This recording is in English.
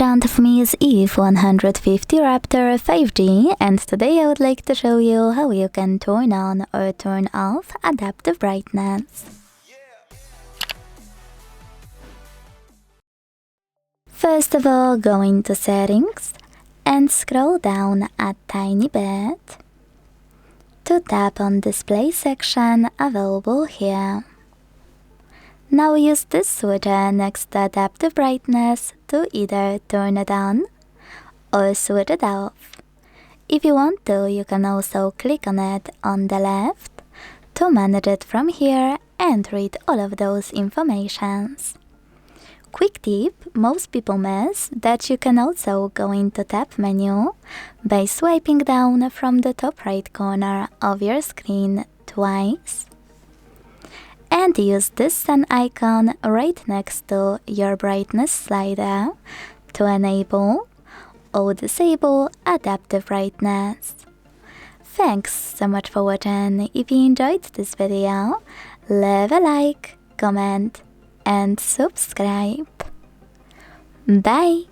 front of me is iiiF150 Raptor 5G, and today I would like to show you how you can turn on or turn off adaptive brightness. First of all, go into settings and scroll down a tiny bit to tap on display section available here. Now use this switcher next to adaptive brightness to either turn it on or switch it off. If you want to, you can also click on it on the left to manage it from here and read all of those informations. Quick tip, most people miss that you can also go into tap menu by swiping down from the top right corner of your screen twice. And use this sun icon right next to your brightness slider to enable or disable adaptive brightness. Thanks so much for watching. If you enjoyed this video, leave a like, comment and subscribe. Bye!